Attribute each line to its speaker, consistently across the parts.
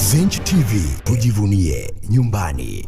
Speaker 1: Zenj TV, tujivunie nyumbani.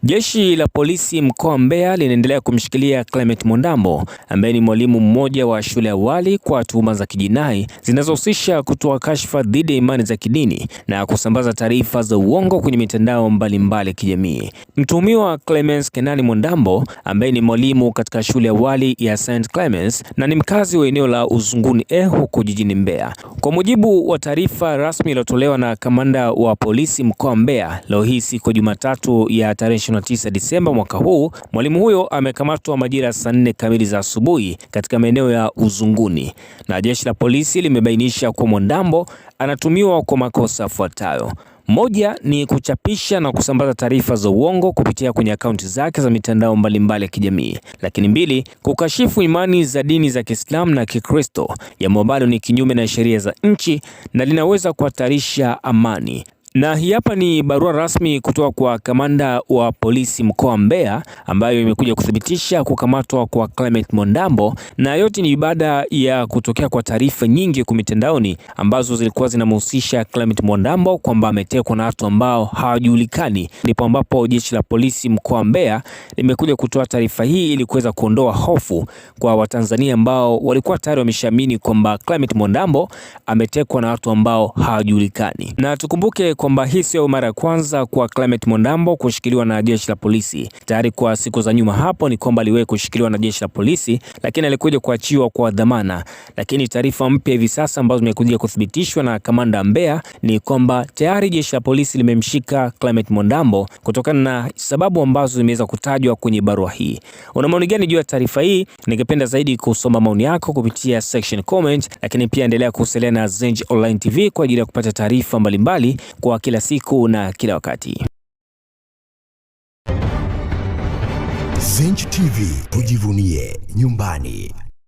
Speaker 2: Jeshi la polisi mkoa wa Mbeya linaendelea kumshikilia Clement Mondambo ambaye ni mwalimu mmoja wa shule ya awali kwa tuhuma za kijinai zinazohusisha kutoa kashfa dhidi ya imani za kidini na kusambaza taarifa za uongo kwenye mitandao mbalimbali ya kijamii. Mtuhumiwa Clemence Kenani Mondambo ambaye ni mwalimu katika shule ya awali ya St. Clemens na ni mkazi wa eneo la Uzunguni huko jijini Mbeya. Kwa mujibu wa taarifa rasmi iliyotolewa na kamanda wa polisi mkoa wa Mbeya leo hii siku ya Jumatatu ya tarehe 29 Disemba mwaka huu, mwalimu huyo amekamatwa majira saa 4 kamili za asubuhi katika maeneo ya Uzunguni, na jeshi la polisi limebainisha kwa Mondambo anatumiwa kwa makosa yafuatayo. Moja ni kuchapisha na kusambaza taarifa za uongo kupitia kwenye akaunti zake za mitandao mbalimbali ya kijamii. Lakini mbili, kukashifu imani za dini za Kiislamu na Kikristo, jambo ambalo ni kinyume na sheria za nchi na linaweza kuhatarisha amani. Na hii hapa ni barua rasmi kutoka kwa kamanda wa polisi mkoa wa Mbeya ambayo imekuja kuthibitisha kukamatwa kwa Clement Mondambo, na yote ni baada ya kutokea kwa taarifa nyingi kwa mitandaoni ambazo zilikuwa zinamhusisha Clement Mondambo kwamba ametekwa na watu ambao hawajulikani. Ndipo ambapo jeshi la polisi mkoa wa Mbeya limekuja kutoa taarifa hii ili kuweza kuondoa hofu kwa Watanzania ambao walikuwa tayari wameshaamini kwamba Clement Mondambo ametekwa na watu ambao hawajulikani. Na tukumbuke kwamba hii sio mara ya kwanza kwa Clement Mondambo kushikiliwa na jeshi la polisi. Tayari kwa siku za nyuma hapo ni kwamba aliwahi kushikiliwa na jeshi la polisi, lakini alikuja kuachiwa kwa dhamana. Lakini taarifa mpya hivi sasa ambazo zimekuja kuthibitishwa na kamanda Mbeya ni kwamba tayari jeshi la polisi limemshika Clement Mondambo kutokana na sababu ambazo zimeweza kutajwa kwenye barua hii. Una maoni gani juu ya taarifa hii? Ningependa zaidi kusoma maoni yako kupitia section comment, lakini pia endelea kuwasiliana na Zenj Online TV kwa ajili ya kupata taarifa mbalimbali kwa kila siku na kila wakati.
Speaker 1: Zenj TV, tujivunie nyumbani.